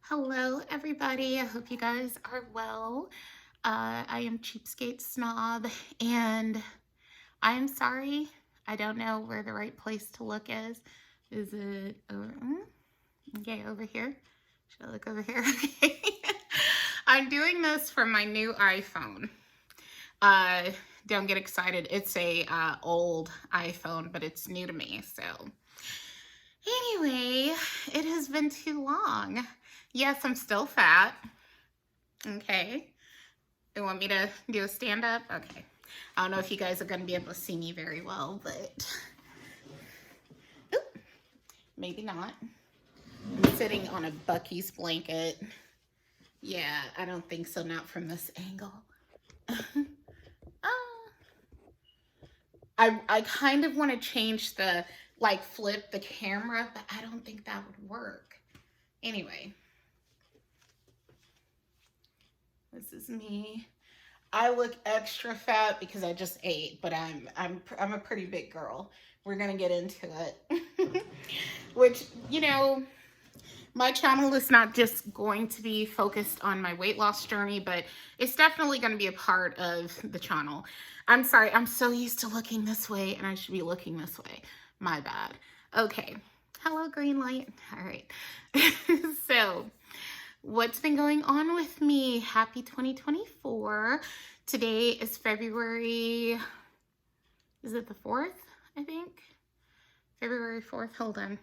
Hello, everybody. I hope you guys are well. I am Cheapskate Snob, and I'm sorry. I don't know where the right place to look is. Is it over? Okay, over here. Should I look over here? Okay. I'm doing this from my new iPhone. Uh, don't get excited. It's a old iPhone, but it's new to me. So anyway, it has been too long. Yes, I'm still fat. Okay. You want me to do a stand up? Okay. I don't know if you guys are going to be able to see me very well, but oop, maybe not. I'm sitting on a Bucky's blanket. Yeah, I don't think so. Not from this angle. I kind of want to change the, like, flip the camera, but I don't think that would work. Anyway. This is me. I look extra fat because I just ate, but I'm a pretty big girl. We're gonna get into it. Which, my channel is not just going to be focused on my weight loss journey, but it's definitely going to be a part of the channel. I'm sorry, I'm so used to looking this way, and I should be looking this way. My bad. Okay. Hello, green light. All right. So, what's been going on with me? Happy 2024. Today is February, is it the 4th, I think? February 4th, hold on.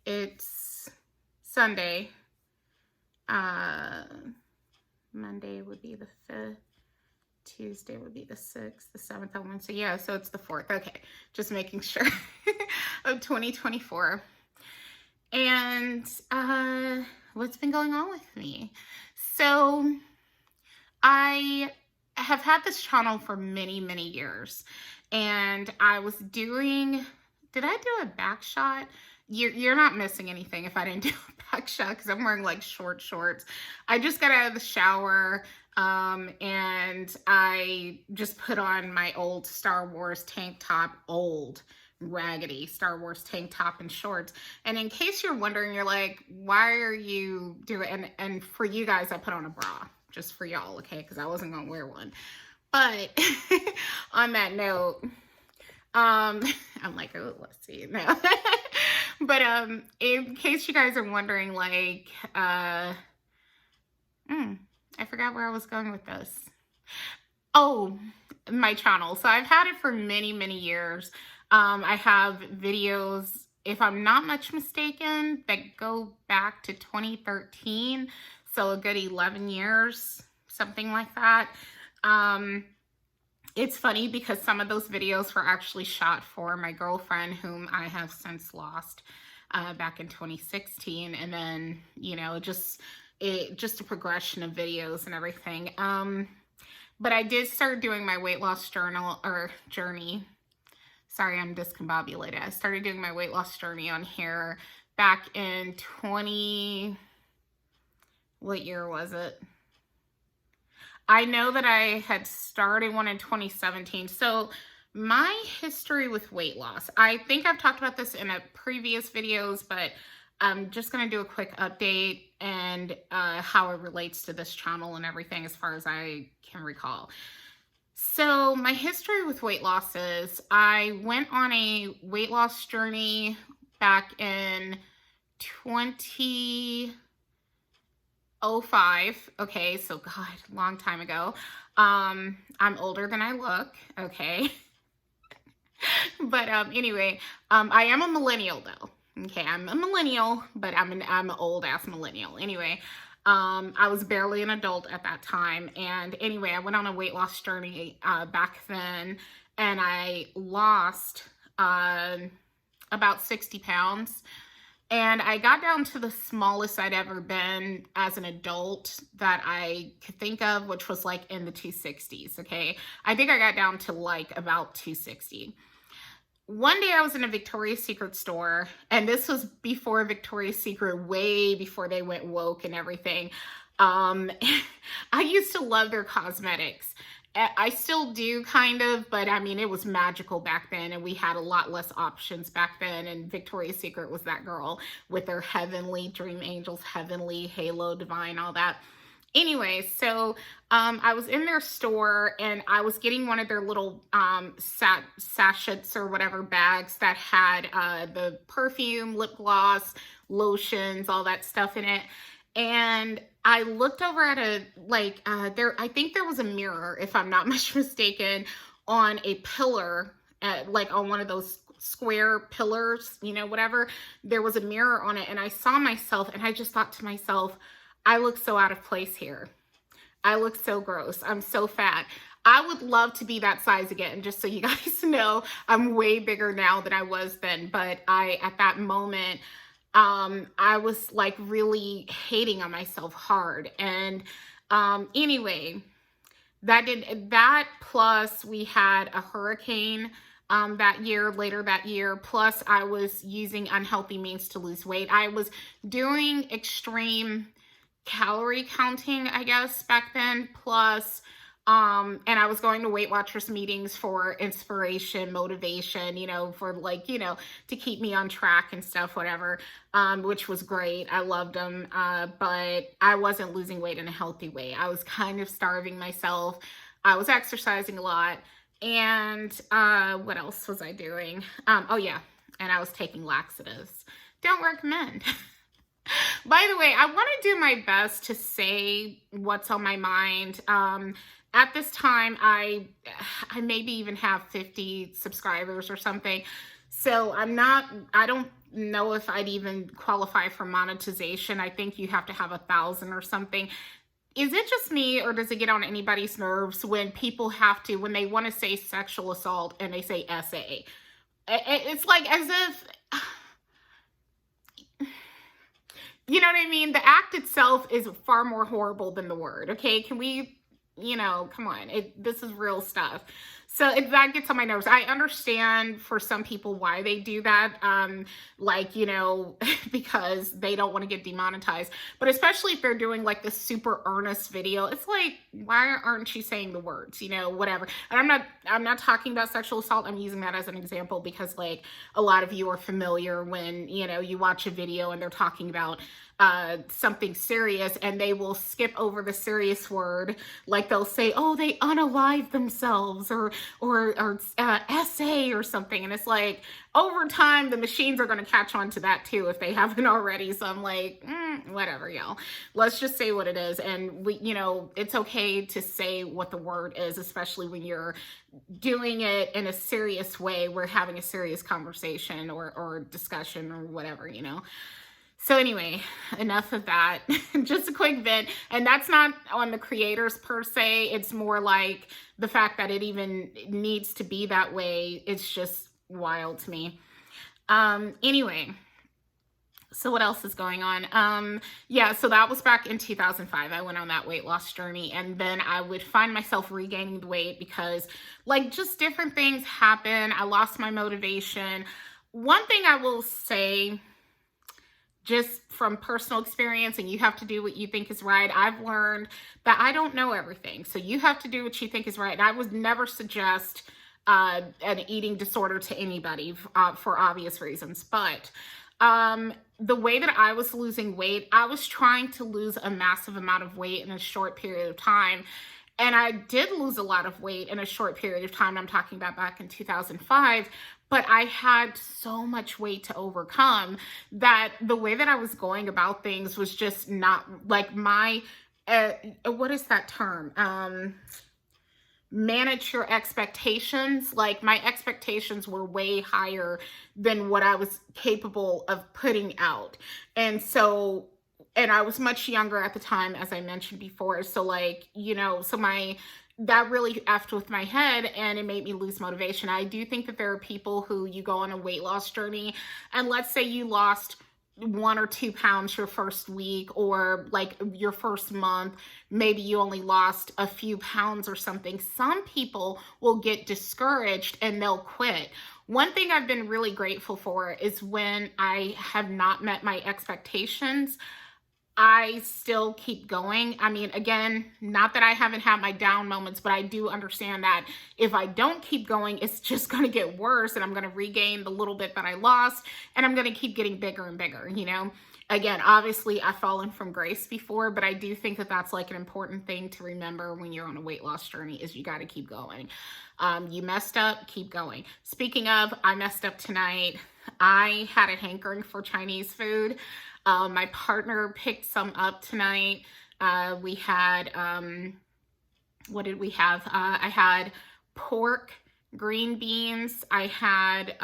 It's Sunday. Monday would be the 5th. Tuesday would be the 6th, the 7th on Wednesday. Yeah, so it's the 4th. Okay, just making sure of 2024. And what's been going on with me? So I have had this channel for many, many years, and I was doing, did I do a back shot? You're not missing anything if I didn't do a back shot because I'm wearing like short shorts. I just got out of the shower and I just put on my old Star Wars tank top, old raggedy Star Wars tank top and shorts. And in case you're wondering, you're like, why are you doing, and for you guys, I put on a bra just for y'all, okay? Because I wasn't gonna wear one. But on that note, I'm like, oh, let's see. No. But in case you guys are wondering, like, I forgot where I was going with this. Oh, my channel. So I've had it for many, many years. I have videos, if I'm not much mistaken, that go back to 2013. So a good 11 years, something like that. It's funny because some of those videos were actually shot for my girlfriend, whom I have since lost back in 2016. And then, just a progression of videos and everything. But I did start doing my weight loss journey. Sorry, I'm discombobulated. I started doing my weight loss journey on here back in what year was it? I know that I had started one in 2017. So my history with weight loss, I think I've talked about this in a previous videos, but I'm just going to do a quick update and how it relates to this channel and everything as far as I can recall. So my history with weight loss is I went on a weight loss journey back in 2005. Okay, so God, long time ago. I'm older than I look, okay? But anyway, I am a millennial though. Okay, I'm a millennial, but I'm an old ass millennial. Anyway, I was barely an adult at that time. And anyway, I went on a weight loss journey back then, and I lost about 60 pounds. And I got down to the smallest I'd ever been as an adult that I could think of, which was like in the 260s, okay? I think I got down to like about 260. One day I was in a Victoria's Secret store, and this was before Victoria's Secret, way before they went woke and everything. I used to love their cosmetics, I still do kind of, but I mean, it was magical back then, and we had a lot less options back then. And Victoria's Secret was that girl with her heavenly Dream Angels, heavenly Halo, divine, all that. Anyway, so I was in their store and I was getting one of their little sachets or whatever bags that had the perfume, lip gloss, lotions, all that stuff in it. And I looked over at I think there was a mirror, if I'm not much mistaken, on a pillar, like on one of those square pillars, whatever. There was a mirror on it, and I saw myself, and I just thought to myself, I look so out of place here. I look so gross. I'm so fat. I would love to be that size again, just so you guys know. I'm way bigger now than I was then, but at that moment, I was like really hating on myself hard. And anyway, that plus we had a hurricane later that year, plus I was using unhealthy means to lose weight. I was doing extreme calorie counting, I guess, back then, plus and I was going to Weight Watchers meetings for inspiration, motivation, for to keep me on track and stuff, whatever, which was great. I loved them, but I wasn't losing weight in a healthy way. I was kind of starving myself. I was exercising a lot. And what else was I doing? Oh yeah, and I was taking laxatives. Don't recommend. By the way, I want to do my best to say what's on my mind. At this time, I maybe even have 50 subscribers or something. So I don't know if I'd even qualify for monetization. I think you have to have 1,000 or something. Is it just me, or does it get on anybody's nerves when people when they want to say sexual assault and they say SA? It's like as if, you know what I mean? The act itself is far more horrible than the word, okay? Can we, come on. This is real stuff. So that gets on my nerves. I understand for some people why they do that, because they don't want to get demonetized. But especially if they're doing like this super earnest video, it's like, why aren't you saying the words, whatever. And I'm not talking about sexual assault. I'm using that as an example because like a lot of you are familiar when, you watch a video and they're talking about something serious and they will skip over the serious word. Like they'll say, oh, they unalive themselves or SA or something. And it's like, over time, the machines are going to catch on to that too, if they haven't already. So I'm like, whatever, y'all. Let's just say what it is. And it's okay to say what the word is, especially when you're doing it in a serious way. We're having a serious conversation or discussion or whatever, So anyway, enough of that. Just a quick bit. And that's not on the creators per se. It's more like the fact that it even needs to be that way. It's just wild to me. Anyway, so what else is going on? Yeah, so that was back in 2005. I went on that weight loss journey, and then I would find myself regaining the weight because like just different things happen. I lost my motivation. One thing I will say, just from personal experience, and you have to do what you think is right, I've learned that I don't know everything. So you have to do what you think is right. And I would never suggest an eating disorder to anybody for obvious reasons. But the way that I was losing weight, I was trying to lose a massive amount of weight in a short period of time. And I did lose a lot of weight in a short period of time. I'm talking about back in 2005. But I had so much weight to overcome that the way that I was going about things was just not like my, what is that term? Manage your expectations. Like my expectations were way higher than what I was capable of putting out. And I was much younger at the time, as I mentioned before. So like, that really effed with my head and it made me lose motivation. I do think that there are people who you go on a weight loss journey and let's say you lost 1 or 2 pounds your first week or like your first month, maybe you only lost a few pounds or something. Some people will get discouraged and they'll quit. One thing I've been really grateful for is when I have not met my expectations, I still keep going. I mean, again, not that I haven't had my down moments, but I do understand that if I don't keep going, it's just going to get worse, and I'm going to regain the little bit that I lost, and I'm going to keep getting bigger and bigger, you know? Again, obviously I've fallen from grace before, but I do think that that's like an important thing to remember when you're on a weight loss journey is you got to keep going. You messed up, keep going. Speaking of, I messed up tonight. I had a hankering for Chinese food. My partner picked some up tonight. We had, what did we have? I had pork, green beans. I had,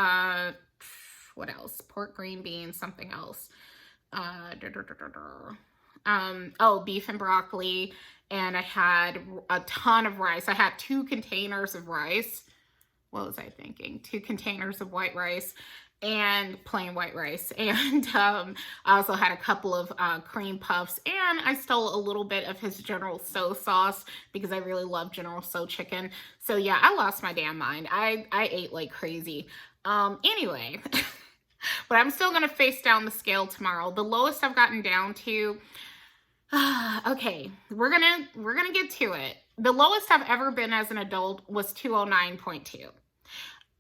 what else? Pork, green beans, something else. Oh, beef and broccoli. And I had a ton of rice. I had 2 containers of rice. What was I thinking? 2 containers of white rice and plain white rice. And I also had a couple of cream puffs, and I stole a little bit of his General Tso sauce because I really love General Tso chicken. So yeah, I lost my damn mind. I ate like crazy. Anyway, but I'm still gonna face down the scale tomorrow. The lowest I've gotten down to, okay, we're gonna get to it. The lowest I've ever been as an adult was 209.2.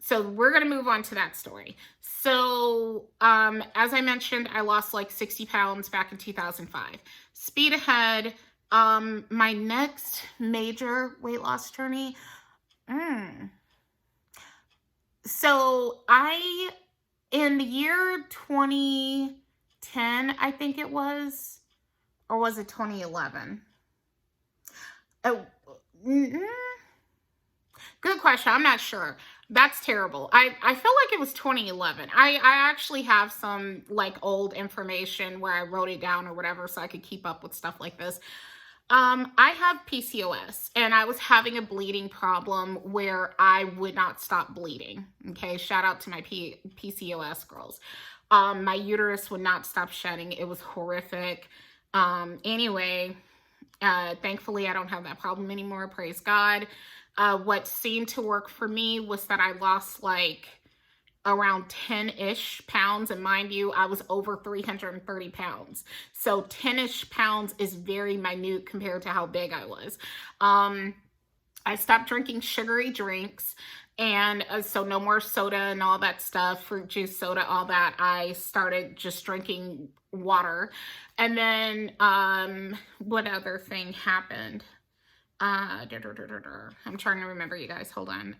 So we're going to move on to that story. So, as I mentioned, I lost like 60 pounds back in 2005. Speed ahead. My next major weight loss journey. So in the year 2010, I think it was, or was it 2011? Oh, good question. I'm not sure. That's terrible. I feel like it was 2011. I actually have some like old information where I wrote it down or whatever so I could keep up with stuff like this. I have PCOS, and I was having a bleeding problem where I would not stop bleeding. Okay, shout out to my PCOS girls. My uterus would not stop shedding. It was horrific. Anyway, thankfully I don't have that problem anymore. Praise God. What seemed to work for me was that I lost like around 10-ish pounds. And mind you, I was over 330 pounds. So 10-ish pounds is very minute compared to how big I was. I stopped drinking sugary drinks. And so no more soda and all that stuff, fruit juice, soda, all that. I started just drinking water. And then what other thing happened? I'm trying to remember, you guys. Hold on.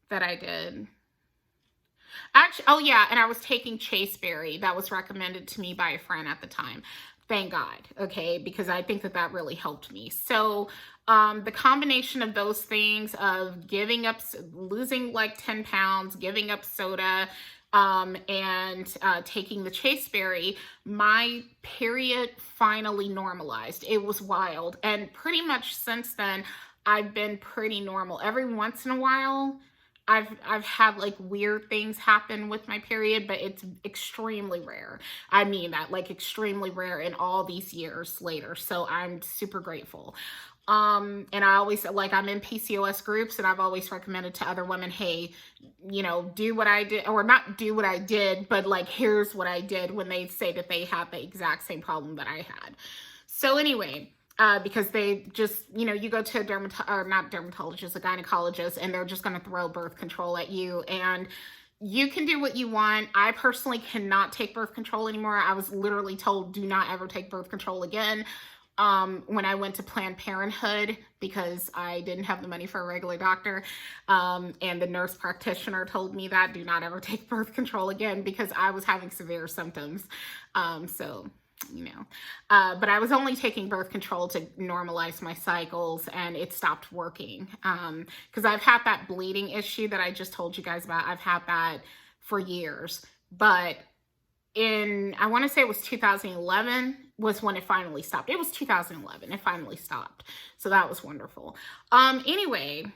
That I did. Actually, oh yeah, and I was taking Chaseberry. That was recommended to me by a friend at the time. Thank God, okay, because I think that really helped me. So the combination of those things of giving up, losing like 10 pounds, giving up soda, and taking the Chaseberry, my period finally normalized. It was wild. And pretty much since then, I've been pretty normal. Every once in a while, I've had like weird things happen with my period, but it's extremely rare. I mean that, like extremely rare in all these years later. So I'm super grateful. And I always, like, I'm in PCOS groups, and I've always recommended to other women, hey, you know, do what I did, or not do what I did, but like, here's what I did when they say that they had the exact same problem that I had. So anyway, because they just, you know, you go to a not dermatologist, a gynecologist, and they're just going to throw birth control at you, and you can do what you want. I personally cannot take birth control anymore. I was literally told, do not ever take birth control again. When I went to Planned Parenthood, because I didn't have the money for a regular doctor, and the nurse practitioner told me that do not ever take birth control again because I was having severe symptoms. So, you know, but I was only taking birth control to normalize my cycles, and it stopped working. Because I've had that bleeding issue that I just told you guys about. I've had that for years, but I want to say it was 2011 was when it finally stopped. It was 2011. It finally stopped. So that was wonderful. Anyway,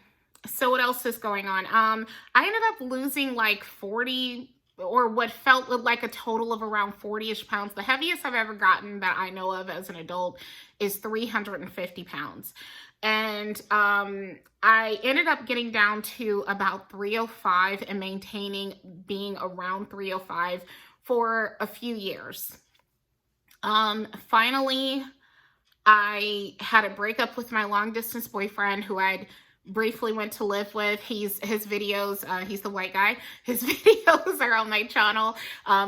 so what else is going on? I ended up losing like 40, or what felt like a total of around 40-ish pounds. The heaviest I've ever gotten that I know of as an adult is 350 pounds. And I ended up getting down to about 305 and maintaining being around 305 for a few years. Finally, I had a breakup with my long distance boyfriend who I'd briefly went to live with. His videos, he's the white guy. His videos are on my channel.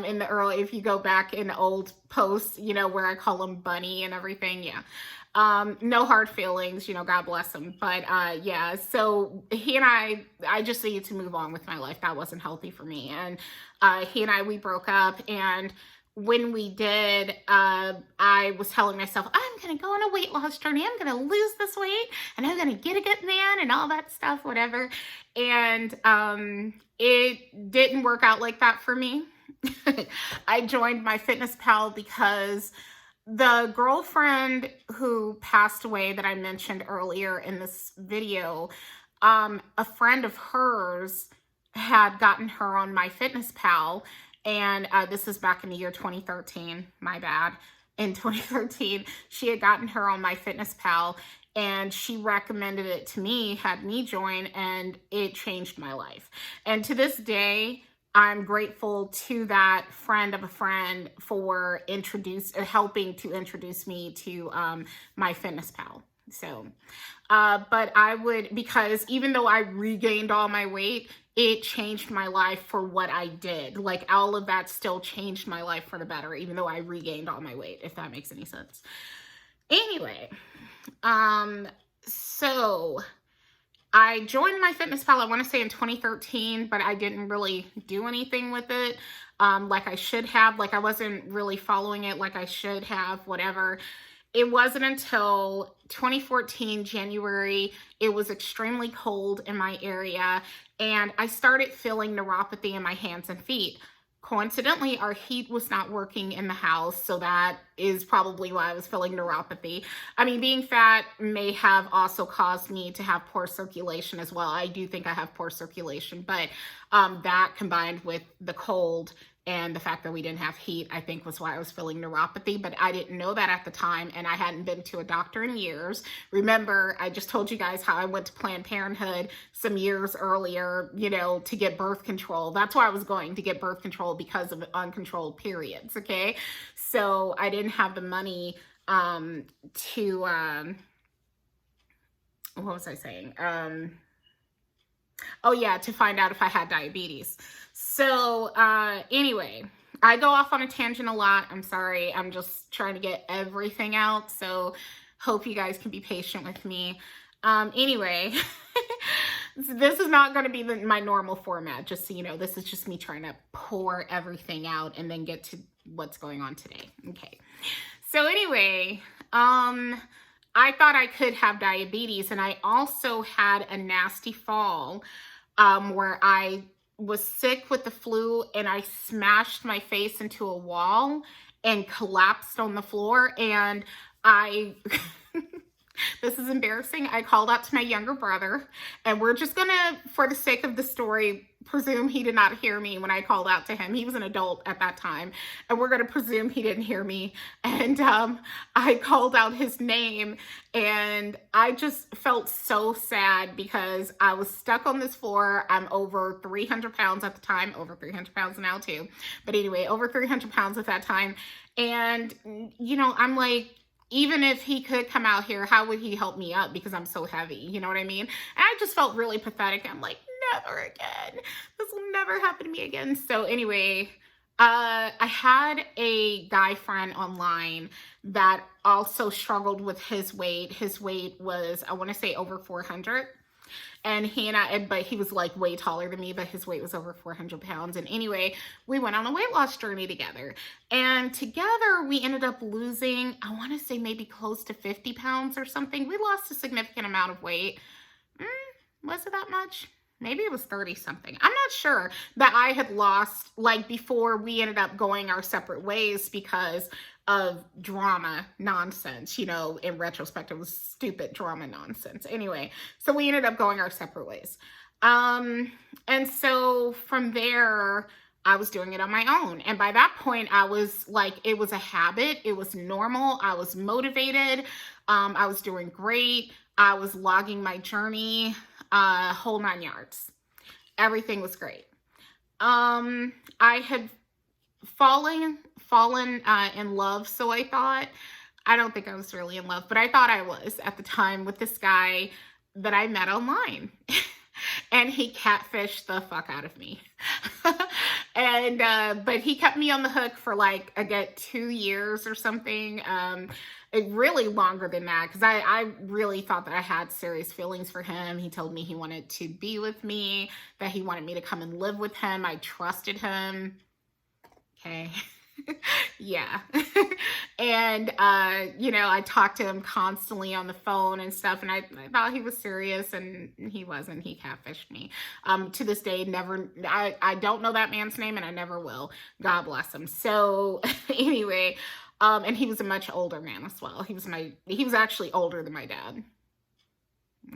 In the early, if you go back in old posts, you know, where I call him Bunny and everything. Yeah. No hard feelings, you know, God bless him. But yeah, so he and I just needed to move on with my life. That wasn't healthy for me. And he and we broke up. And when we did, I was telling myself, I'm going to go on a weight loss journey. I'm going to lose this weight and I'm going to get a good man and all that stuff, whatever. And it didn't work out like that for me. I joined MyFitnessPal because the girlfriend who passed away that I mentioned earlier in this video, a friend of hers had gotten her on MyFitnessPal, and this is back in the year 2013, my bad. In 2013, she had gotten her on MyFitnessPal, and she recommended it to me, had me join, and it changed my life. And to this day, I'm grateful to that friend of a friend for helping to introduce me to MyFitnessPal. So, but I would, because even though I regained all my weight, it changed my life for what I did. Like, all of that still changed my life for the better, even though I regained all my weight, if that makes any sense. Anyway, so I joined MyFitnessPal, I want to say in 2013, but I didn't really do anything with it like I should have. Like, I wasn't really following it like I should have, whatever. It wasn't until 2014, January, it was extremely cold in my area, and I started feeling neuropathy in my hands and feet. Coincidentally, our heat was not working in the house, so that is probably why I was feeling neuropathy. I mean, being fat may have also caused me to have poor circulation as well. I do think I have poor circulation, but that combined with the cold and the fact that we didn't have heat, I think was why I was feeling neuropathy, but I didn't know that at the time, and I hadn't been to a doctor in years. Remember, I just told you guys how I went to Planned Parenthood some years earlier, you know, to get birth control. That's why I was going to get birth control, because of uncontrolled periods, okay? So I didn't have the money to, what was I saying? Oh yeah, to find out if I had diabetes. So anyway, I go off on a tangent a lot. I'm sorry. I'm just trying to get everything out. So hope you guys can be patient with me. Anyway, this is not going to be my normal format, just so you know. This is just me trying to pour everything out and then get to what's going on today. Okay. So anyway, I thought I could have diabetes, and I also had a nasty fall where I was sick with the flu and I smashed my face into a wall and collapsed on the floor. And I, this is embarrassing, I called out to my younger brother, and we're just gonna, for the sake of the story, presume he did not hear me when I called out to him. He was an adult at that time, and we're going to presume he didn't hear me. And I called out his name, and I just felt so sad because I was stuck on this floor. I'm over 300 pounds at the time, over 300 pounds now too. But anyway, over 300 pounds at that time. And, you know, I'm like, even if he could come out here, how would he help me up? Because I'm so heavy, you know what I mean? And I just felt really pathetic. I'm like, never again. This will never happen to me again. So anyway, I had a guy friend online that also struggled with his weight. His weight was, I want to say, over 400. And but he was like way taller than me, but his weight was over 400 pounds. And anyway, we went on a weight loss journey together. And together we ended up losing, I want to say maybe close to 50 pounds or something. We lost a significant amount of weight. Was it that much? Maybe it was 30 something. I'm not sure that I had lost, like, before we ended up going our separate ways because of drama nonsense. You know, in retrospect, it was stupid drama nonsense. Anyway, so we ended up going our separate ways. And so from there, I was doing it on my own. And by that point, I was like, it was a habit. It was normal. I was motivated. I was doing great. I was logging my journey, whole 9 yards. Everything was great. I had fallen in love, so I thought. I don't think I was really in love, but I thought I was at the time with this guy that I met online. And he catfished the fuck out of me. And but he kept me on the hook for like I get 2 years or something. Really longer than that, because I really thought that I had serious feelings for him. He told me he wanted to be with me, that he wanted me to come and live with him. I trusted him. Okay. Yeah. And you know, I talked to him constantly on the phone and stuff, and I thought he was serious, and he wasn't. He catfished me. To this day, never, I don't know that man's name, and I never will. God bless him. So anyway, and he was a much older man as well. He was actually older than my dad.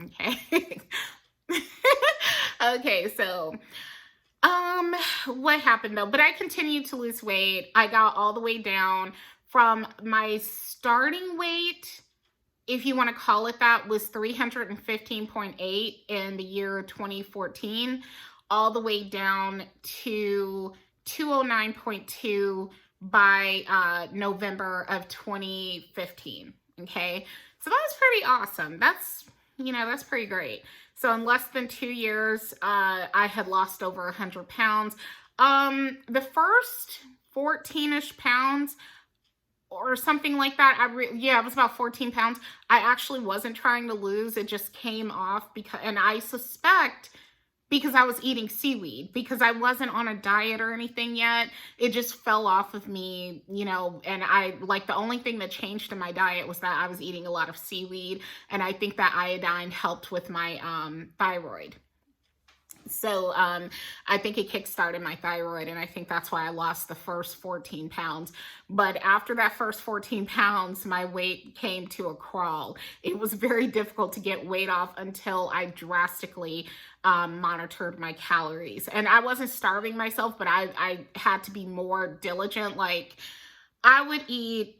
Okay. Okay, so what happened though? But I continued to lose weight. I got all the way down from my starting weight, if you want to call it that, was 315.8 in the year 2014, all the way down to 209.2 by November of 2015. Okay, so that was pretty awesome. That's, you know, that's pretty great. So in less than 2 years, I had lost over 100 pounds. The first 14-ish pounds or something like that, yeah, it was about 14 pounds. I actually wasn't trying to lose. It just came off because, and I suspect because I was eating seaweed, because I wasn't on a diet or anything yet. It just fell off of me, you know, and the only thing that changed in my diet was that I was eating a lot of seaweed, and I think that iodine helped with my thyroid. So I think it kickstarted my thyroid, and I think that's why I lost the first 14 pounds. But after that first 14 pounds, my weight came to a crawl. It was very difficult to get weight off until I drastically monitored my calories. And I wasn't starving myself, but I had to be more diligent. Like, I would eat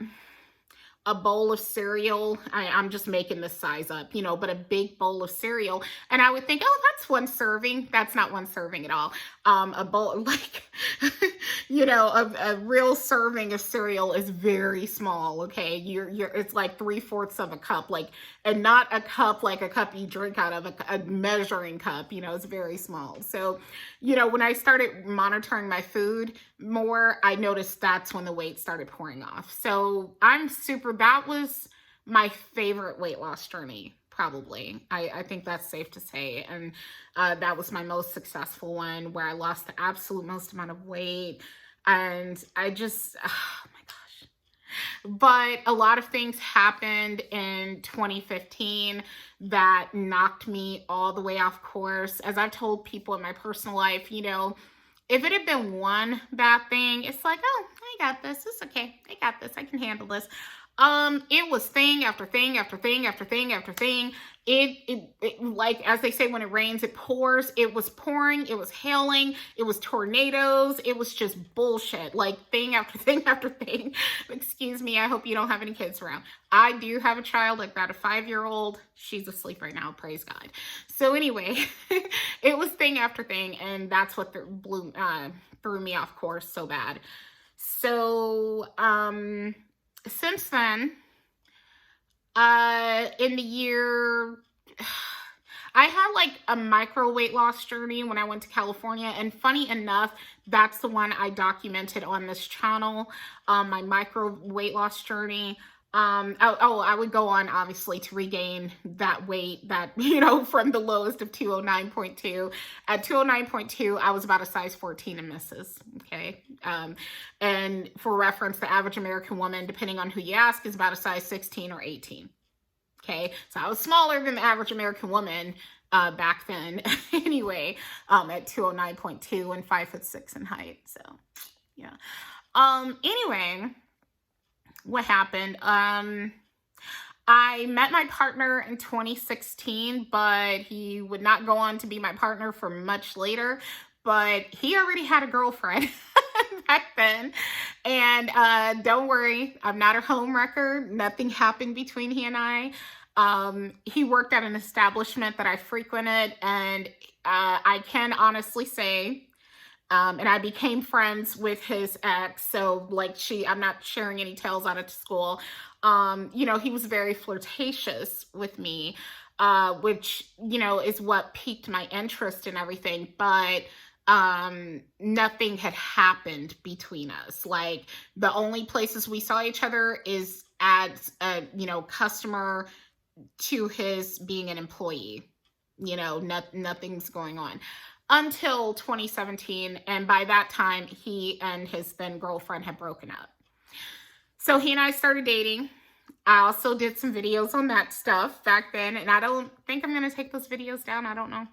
a bowl of cereal. I'm just making this size up, you know, but a big bowl of cereal. And I would think, oh, that's one serving. That's not one serving at all. A bowl, like, you know, a real serving of cereal is very small. Okay. It's like 3/4 of a cup, like, and not a cup, like a cup you drink out of, a measuring cup, you know, it's very small. So, you know, when I started monitoring my food more, I noticed that's when the weight started pouring off. So that was my favorite weight loss journey, probably. I think that's safe to say. And that was my most successful one, where I lost the absolute most amount of weight. And I just, oh my gosh. But a lot of things happened in 2015 that knocked me all the way off course. As I've told people in my personal life, you know, if it had been one bad thing, it's like, oh, I got this. It's okay. I got this. I can handle this. It was thing after thing after thing after thing after thing. It like, as they say, when it rains, it pours. It was pouring. It was hailing. It was tornadoes. It was just bullshit. Like, thing after thing after thing. Excuse me. I hope you don't have any kids around. I do have a child. I've got a 5-year-old. She's asleep right now. Praise God. So anyway, it was thing after thing. And that's what threw me off course so bad. So, since then, in the year, I had like a micro weight loss journey when I went to California. And funny enough, that's the one I documented on this channel, my micro weight loss journey. I would go on, obviously, to regain that weight that, you know, from the lowest of 209.2. At 209.2, I was about a size 14 in misses, okay? And for reference, the average American woman, depending on who you ask, is about a size 16 or 18, okay? So I was smaller than the average American woman back then, anyway, at 209.2 and 5'6" in height, so, yeah. Anyway, what happened? I met my partner in 2016, but he would not go on to be my partner for much later. But he already had a girlfriend back then. And don't worry, I'm not a homewrecker. Nothing happened between he and I. He worked at an establishment that I frequented, and I can honestly say And I became friends with his ex. So like I'm not sharing any tales out of school. You know, he was very flirtatious with me, which, you know, is what piqued my interest and everything. But nothing had happened between us. Like the only places we saw each other is as a, you know, customer to his being an employee. You know, nothing's going on until 2017. And by that time, he and his then girlfriend had broken up. So he and I started dating. I also did some videos on that stuff back then, and I don't think I'm going to take those videos down. I don't know.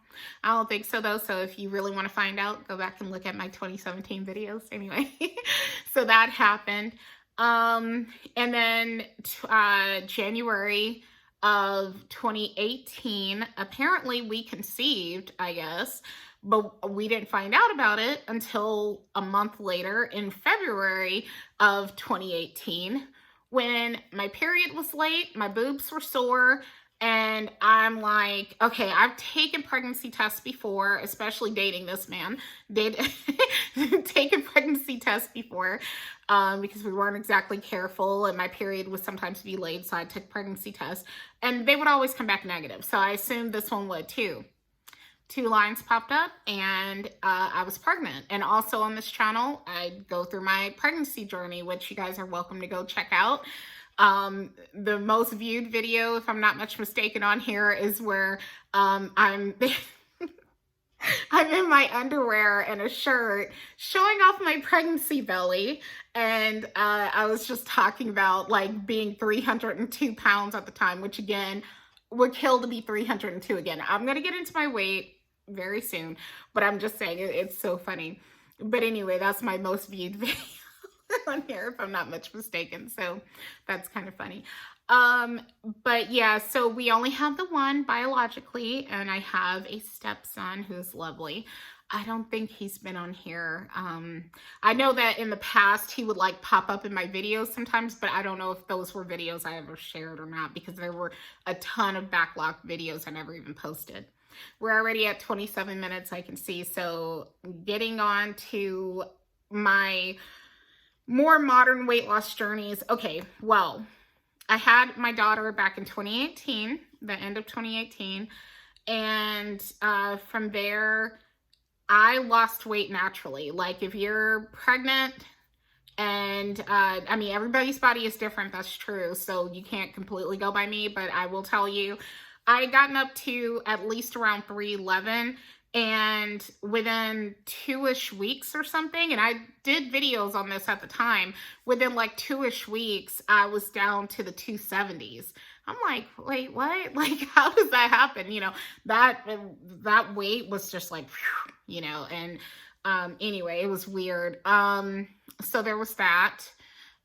I don't think so, though. So if you really want to find out, go back and look at my 2017 videos. Anyway, so that happened. And then January of 2018, apparently we conceived, I guess, but we didn't find out about it until a month later in February of 2018, when my period was late, my boobs were sore, and I'm like, okay, I've taken pregnancy tests before, especially dating this man. Did taken pregnancy tests before because we weren't exactly careful, and my period would sometimes be late, so I took pregnancy tests, and they would always come back negative. So I assumed this one would too. 2 lines popped up, and I was pregnant. And also on this channel, I go through my pregnancy journey, which you guys are welcome to go check out. The most viewed video, if I'm not much mistaken, on here is where I'm I'm in my underwear and a shirt showing off my pregnancy belly. And I was just talking about like being 302 pounds at the time, which again would kill to be 302 again. I'm going to get into my weight very soon, but I'm just saying it's so funny. But anyway, that's my most viewed video on here, if I'm not much mistaken. So that's kind of funny. But yeah, so we only have the one biologically, and I have a stepson who's lovely. I don't think he's been on here. I know that in the past he would like pop up in my videos sometimes, but I don't know if those were videos I ever shared or not, because there were a ton of backlog videos I never even posted. We're already at 27 minutes, I can see. So getting on to my more modern weight loss journeys. Okay, well, I had my daughter back in 2018, the end of 2018. And from there, I lost weight naturally. Like if you're pregnant, and I mean, everybody's body is different, that's true. So you can't completely go by me, but I will tell you, I had gotten up to at least around 311, and within 2-ish weeks or something, and I did videos on this at the time, within like 2-ish weeks, I was down to the 270s. I'm like, wait, what? Like, how does that happen? You know, that weight was just like, you know, and anyway, it was weird. So there was that.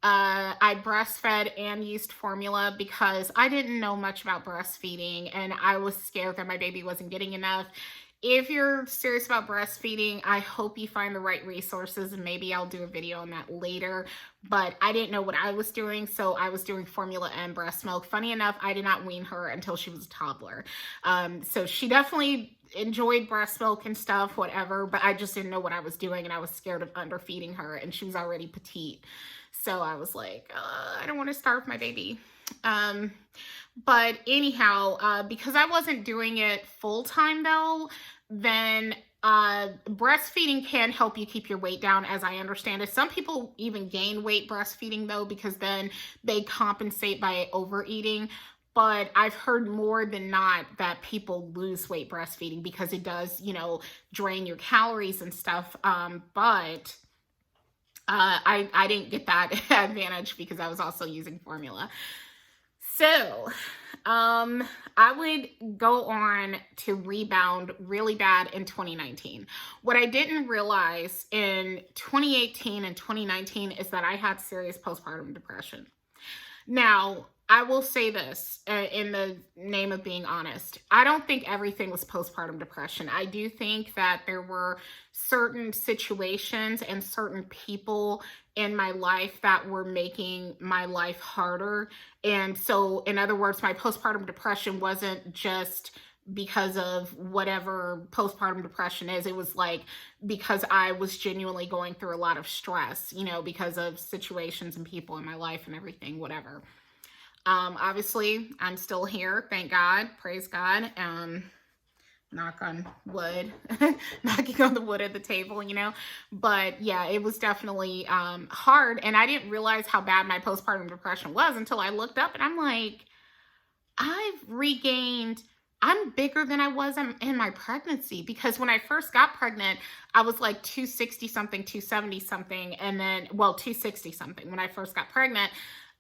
I breastfed and used formula because I didn't know much about breastfeeding, and I was scared that my baby wasn't getting enough. If you're serious about breastfeeding, I hope you find the right resources, and maybe I'll do a video on that later. But I didn't know what I was doing, so I was doing formula and breast milk. Funny enough, I did not wean her until she was a toddler. So she definitely enjoyed breast milk and stuff, whatever, but I just didn't know what I was doing, and I was scared of underfeeding her, and she was already petite. So I was like, I don't want to starve my baby. But anyhow, because I wasn't doing it full time though, then breastfeeding can help you keep your weight down, as I understand it. Some people even gain weight breastfeeding though, because then they compensate by overeating. But I've heard more than not that people lose weight breastfeeding because it does, you know, drain your calories and stuff. But I didn't get that advantage because I was also using formula. So I would go on to rebound really bad in 2019. What I didn't realize in 2018 and 2019 is that I had serious postpartum depression. Now, I will say this in the name of being honest. I don't think everything was postpartum depression. I do think that there were certain situations and certain people in my life that were making my life harder. And so, in other words, my postpartum depression wasn't just because of whatever postpartum depression is. It was like because I was genuinely going through a lot of stress, you know, because of situations and people in my life and everything, whatever. Obviously, I'm still here. Thank God. Praise God. Knock on wood, knocking on the wood at the table, you know. But yeah, it was definitely hard. And I didn't realize how bad my postpartum depression was until I looked up and I'm like, I'm bigger than I was in my pregnancy, because when I first got pregnant, I was like 260 something, 270 something. And then, well, 260 something when I first got pregnant.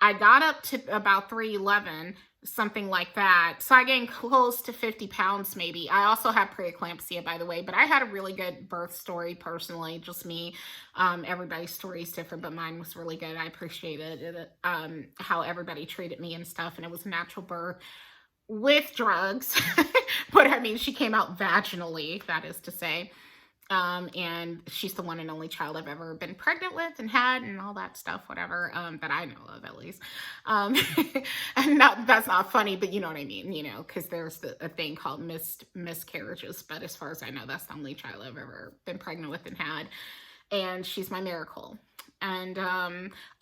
I got up to about 311, something like that. So I gained close to 50 pounds maybe. I also have preeclampsia, by the way, but I had a really good birth story personally, just me. Everybody's story is different, but mine was really good. I appreciated it, how everybody treated me and stuff. And it was a natural birth with drugs. But I mean, she came out vaginally, that is to say. And she's the one and only child I've ever been pregnant with and had and all that stuff, whatever, that I know of at least. And that's not funny, but you know what I mean, you know, because there's a thing called miscarriages. But as far as I know, that's the only child I've ever been pregnant with and had. And she's my miracle. And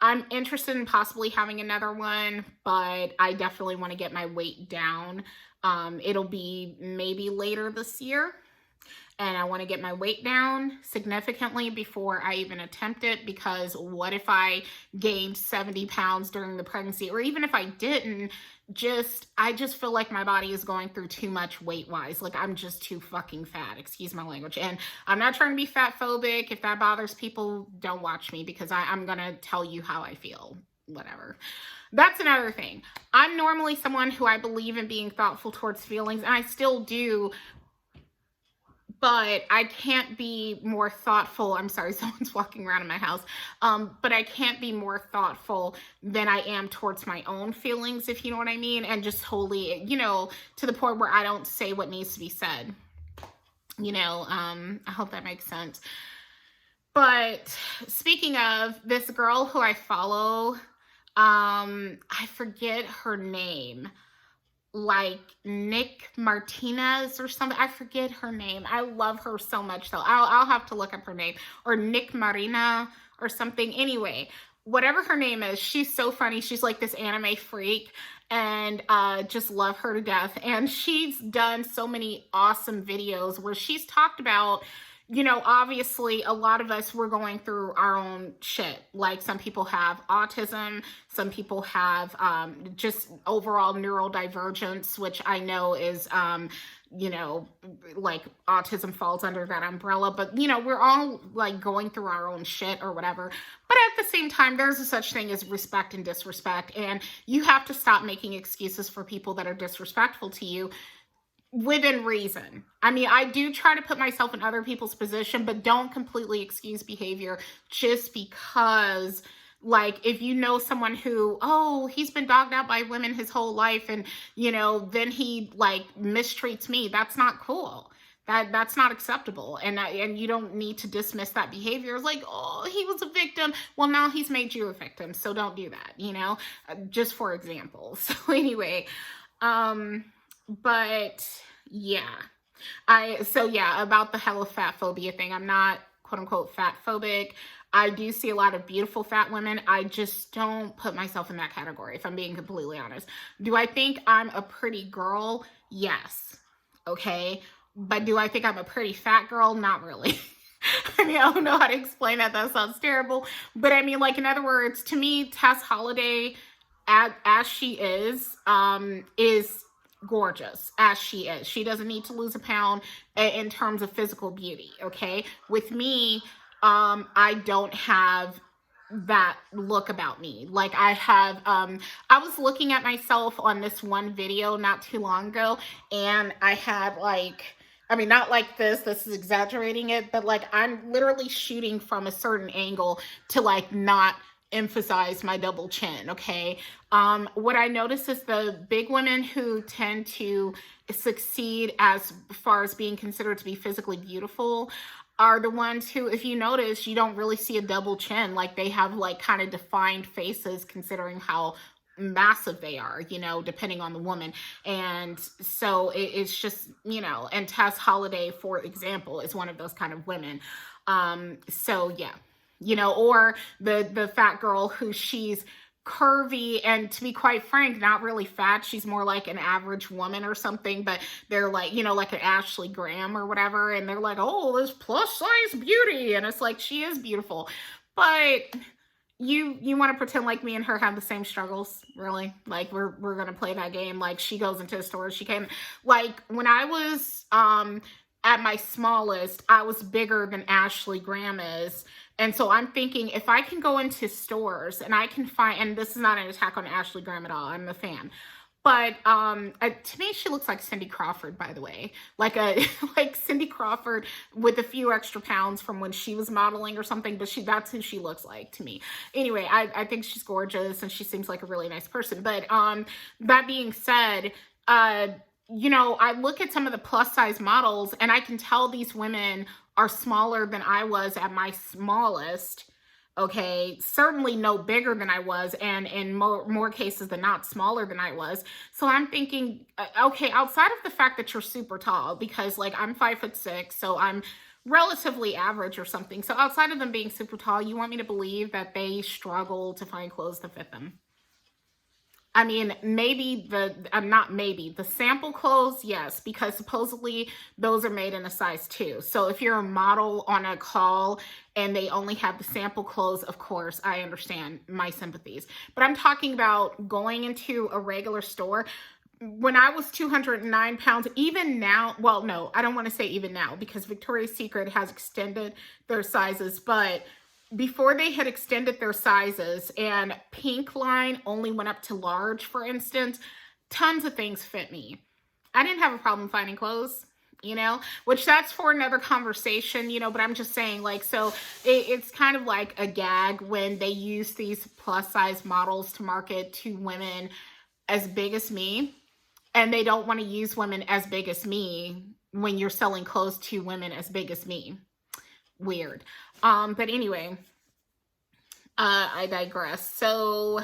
I'm interested in possibly having another one, but I definitely want to get my weight down. It'll be maybe later this year. And I want to get my weight down significantly before I even attempt it, because what if I gained 70 pounds during the pregnancy? Or even if I didn't, I just feel like my body is going through too much weight-wise. Like, I'm just too fucking fat, excuse my language. And I'm not trying to be fat phobic. If that bothers people, don't watch me, because I'm going to tell you how I feel. Whatever. That's another thing. I'm normally someone who I believe in being thoughtful towards feelings, and I still do. But I can't be more thoughtful. I'm sorry, someone's walking around in my house. But I can't be more thoughtful than I am towards my own feelings, if you know what I mean. And just totally, you know, to the point where I don't say what needs to be said. You know, I hope that makes sense. But speaking of this girl who I follow, I forget her name. Like Nick Martinez or something. I forget her name. I love her so much though. I'll have to look up her name. Or Nick Marina or something. Anyway, whatever her name is, she's so funny. She's like this anime freak, and just love her to death. And she's done so many awesome videos where she's talked about, you know, obviously a lot of us, we're going through our own shit. Like, some people have autism, some people have just overall neurodivergence, which I know is, you know, like autism falls under that umbrella. But, you know, we're all like going through our own shit or whatever. But at the same time, there's a such thing as respect and disrespect. And you have to stop making excuses for people that are disrespectful to you, within reason. I mean, I do try to put myself in other people's position, but don't completely excuse behavior just because, like, if you know someone who, oh, he's been dogged out by women his whole life, and, you know, then he, like, mistreats me. That's not cool. That's not acceptable. And you don't need to dismiss that behavior. It's like, oh, he was a victim. Well, now he's made you a victim. So don't do that, you know, just for example. So anyway, but yeah, about the hella fat phobia thing. I'm not quote unquote fat phobic. I do see a lot of beautiful fat women. I just don't put myself in that category, if I'm being completely honest. Do I think I'm a pretty girl? Yes. Okay. But do I think I'm a pretty fat girl? Not really. I mean, I don't know how to explain that. That sounds terrible. But I mean, like, in other words, to me, Tess Holliday, as she is gorgeous as she is. She doesn't need to lose a pound in terms of physical beauty, okay? With me, I don't have that look about me. Like, I have, I was looking at myself on this one video not too long ago, and I had, like, I mean, not like this is exaggerating it, but like, I'm literally shooting from a certain angle to, like, not emphasize my double chin, okay? What I notice is the big women who tend to succeed as far as being considered to be physically beautiful are the ones who, if you notice, you don't really see a double chin. Like, they have, like, kind of defined faces considering how massive they are, depending on the woman. And so it's just, and Tess Holiday, for example, is one of those kind of women. So yeah, or the fat girl who she's curvy and, to be quite frank, not really fat. She's more like an average woman or something, but they're like, like an Ashley Graham or whatever. And they're like, oh, this plus size beauty. And it's like, she is beautiful, but you want to pretend like me and her have the same struggles, really? Like we're gonna play that game. Like, she goes into a store, she came, like, when I was at my smallest, I was bigger than Ashley Graham is. And so I'm thinking, if I can go into stores and I can find, and this is not an attack on Ashley Graham at all, I'm a fan, but to me, she looks like Cindy Crawford, by the way, like like Cindy Crawford with a few extra pounds from when she was modeling or something. But that's who she looks like to me. Anyway, I think she's gorgeous and she seems like a really nice person. But that being said, I look at some of the plus size models and I can tell these women are smaller than I was at my smallest. Okay, certainly no bigger than I was, and in more cases than not, smaller than I was. So I'm thinking, okay, outside of the fact that you're super tall, because like I'm 5'6", so I'm relatively average or something. So outside of them being super tall, you want me to believe that they struggle to find clothes to fit them? I mean, maybe the sample clothes, yes, because supposedly those are made in a size 2. So if you're a model on a call and they only have the sample clothes, of course, I understand, my sympathies. But I'm talking about going into a regular store. When I was 209 pounds, even now, well, no, I don't want to say even now, because Victoria's Secret has extended their sizes, but before they had extended their sizes and Pink line only went up to large, for instance, tons of things fit me. I didn't have a problem finding clothes, which that's for another conversation, but I'm just saying, like, so it's kind of like a gag when they use these plus size models to market to women as big as me, and they don't want to use women as big as me when you're selling clothes to women as big as me. Weird. But anyway, I digress. So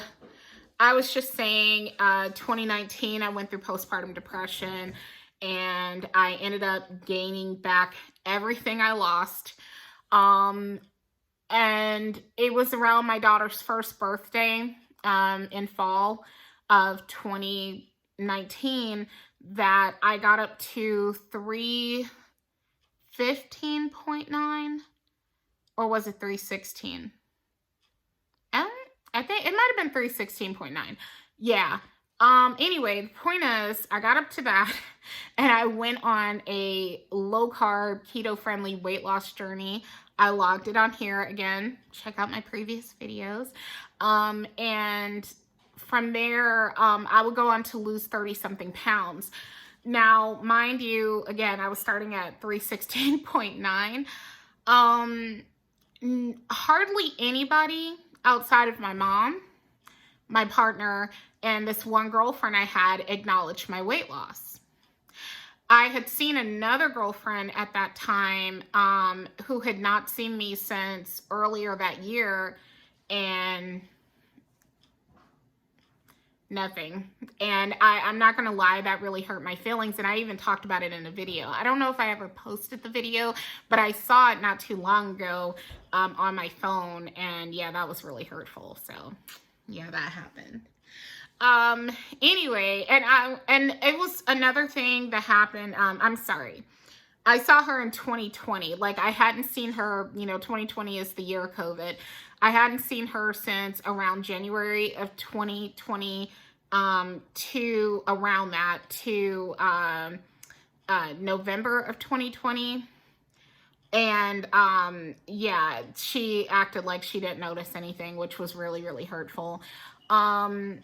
I was just saying, 2019, I went through postpartum depression and I ended up gaining back everything I lost. And it was around my daughter's first birthday, in fall of 2019 that I got up to 315.9. Or was it 316? I think it might have been 316.9. Yeah. Anyway, the point is, I got up to that and I went on a low carb, keto friendly weight loss journey. I logged it on here again. Check out my previous videos. And from there, I would go on to lose 30 something pounds. Now, mind you, again, I was starting at 316.9. Hardly anybody outside of my mom, my partner, and this one girlfriend I had acknowledged my weight loss. I had seen another girlfriend at that time who had not seen me since earlier that year, and nothing. And I'm not gonna lie, that really hurt my feelings, and I even talked about it in a video. I don't know if I ever posted the video, but I saw it not too long ago on my phone, and yeah, that was really hurtful. So yeah, that happened. Anyway, and it was another thing that happened. I'm sorry, I saw her in 2020. Like, I hadn't seen her, 2020 is the year of COVID. I hadn't seen her since around January of 2020 to around that to November of 2020. And yeah, she acted like she didn't notice anything, which was really, really hurtful. And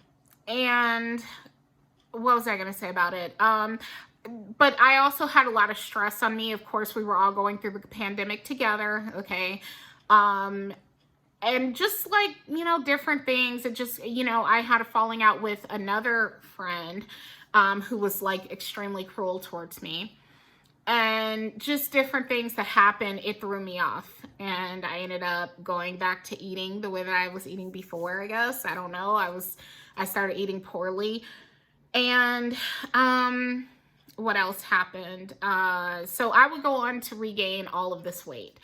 what was I going to say about it? But I also had a lot of stress on me. Of course, we were all going through the pandemic together, okay? And just like, different things. It just, I had a falling out with another friend who was like extremely cruel towards me. And just different things that happened, it threw me off. And I ended up going back to eating the way that I was eating before, I guess. I don't know. I started eating poorly. And what else happened? So I would go on to regain all of this weight.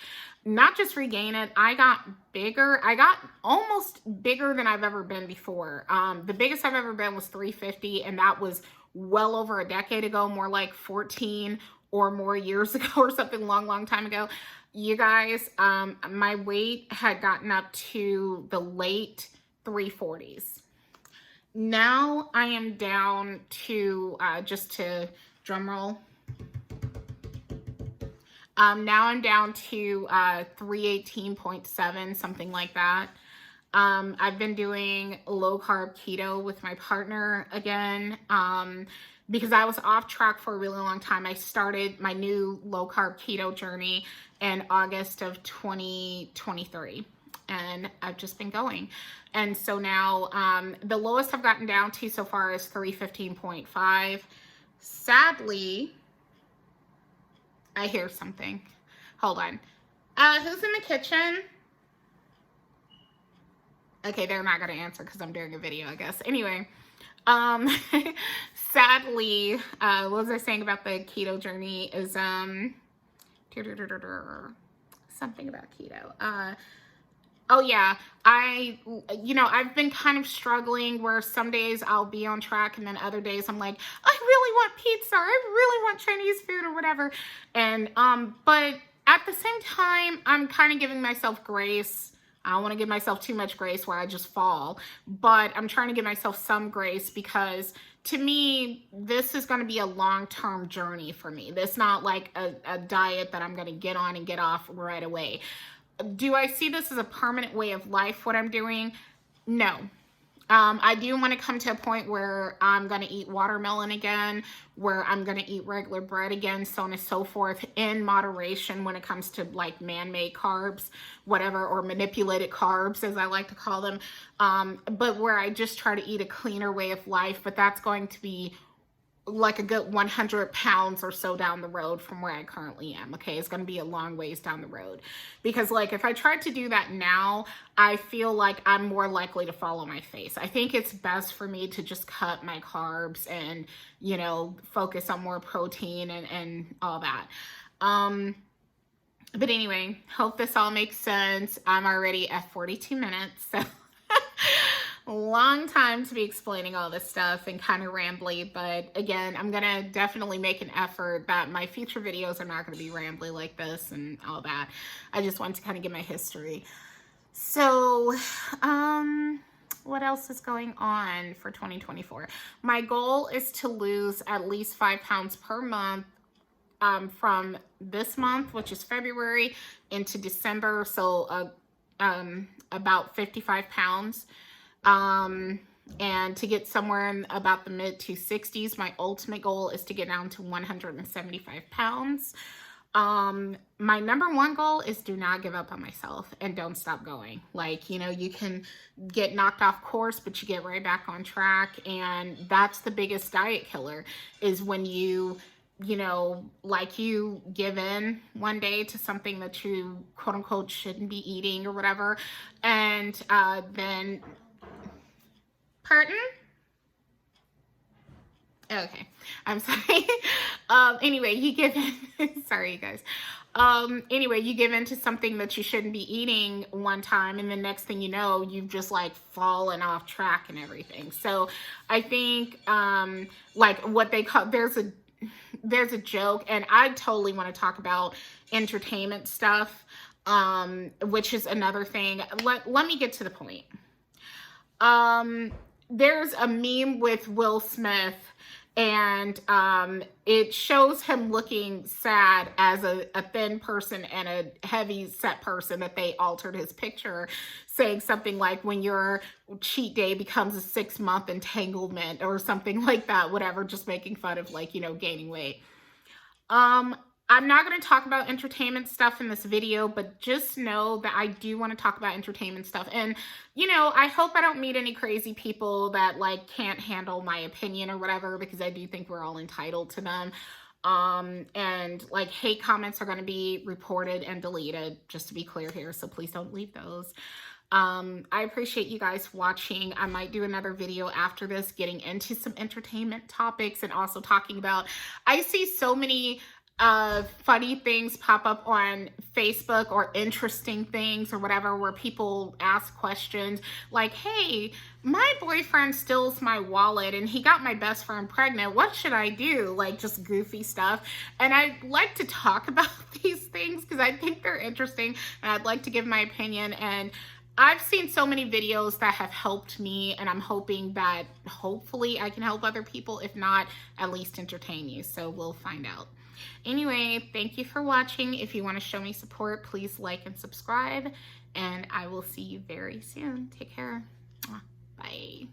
Not just regain it, I got bigger. I got almost bigger than I've ever been before. The biggest I've ever been was 350, and that was well over a decade ago, more like 14 or more years ago or something, long time ago. You guys, my weight had gotten up to the late 340s. Now I am down to, just to drum roll, now I'm down to 318.7, something like that. I've been doing low carb keto with my partner again, because I was off track for a really long time. I started my new low carb keto journey in August of 2023. And I've just been going. And so now the lowest I've gotten down to so far is 315.5. Sadly, I hear something. Hold on. Who's in the kitchen? Okay, they're not going to answer because I'm doing a video, I guess. Anyway, sadly, what was I saying about the keto journey is something about keto. Oh yeah, I've been kind of struggling where some days I'll be on track and then other days I'm like, I really want pizza, or I really want Chinese food or whatever. And, but at the same time, I'm kind of giving myself grace. I don't want to give myself too much grace where I just fall, but I'm trying to give myself some grace because to me, this is going to be a long-term journey for me. This is not like a diet that I'm going to get on and get off right away. Do I see this as a permanent way of life, what I'm doing? No. I do want to come to a point where I'm going to eat watermelon again, where I'm going to eat regular bread again, so on and so forth, in moderation when it comes to like man-made carbs, whatever, or manipulated carbs, as I like to call them. But where I just try to eat a cleaner way of life, but that's going to be like a good 100 pounds or so down the road from where I currently am. Okay, it's going to be a long ways down the road, because like if I tried to do that now, I feel like I'm more likely to fall on my face. I think it's best for me to just cut my carbs and, you know, focus on more protein and all that. But anyway, hope this all makes sense. I'm already at 42 minutes, so long time to be explaining all this stuff and kind of rambly, but again, I'm gonna definitely make an effort that my future videos are not gonna be rambly like this and all that. I just want to kind of give my history. So, what else is going on for 2024? My goal is to lose at least 5 pounds per month from this month, which is February, into December. So, about 55 pounds. And to get somewhere in about the mid 260s, my ultimate goal is to get down to 175 pounds. My number one goal is do not give up on myself and don't stop going. Like, you know, you can get knocked off course, but you get right back on track. And that's the biggest diet killer, is when you know, like you give in one day to something that you quote unquote shouldn't be eating or whatever. And, then pardon? Okay, I'm sorry. Anyway, you give in, sorry you guys. Anyway, you give in to something that you shouldn't be eating one time, and the next thing you know, you've just like fallen off track and everything. So I think, like what they call, there's a joke, and I totally want to talk about entertainment stuff, which is another thing. Let me get to the point. There's a meme with Will Smith, and it shows him looking sad as a thin person and a heavy set person, that they altered his picture, saying something like, when your cheat day becomes a 6-month entanglement or something like that, whatever, just making fun of, like, you know, gaining weight. I'm not going to talk about entertainment stuff in this video, but just know that I do want to talk about entertainment stuff. And, you know, I hope I don't meet any crazy people that like can't handle my opinion or whatever, because I do think we're all entitled to them. And like hate comments are going to be reported and deleted, just to be clear here. So please don't leave those. I appreciate you guys watching. I might do another video after this getting into some entertainment topics and also talking about, I see so many funny things pop up on Facebook or interesting things or whatever where people ask questions like, hey, my boyfriend steals my wallet and he got my best friend pregnant. What should I do? Like just goofy stuff. And I like to talk about these things because I think they're interesting and I'd like to give my opinion. And I've seen so many videos that have helped me, and I'm hoping that hopefully I can help other people, if not, at least entertain you. So we'll find out. Anyway, thank you for watching. If you want to show me support, please like and subscribe, and I will see you very soon. Take care. Bye.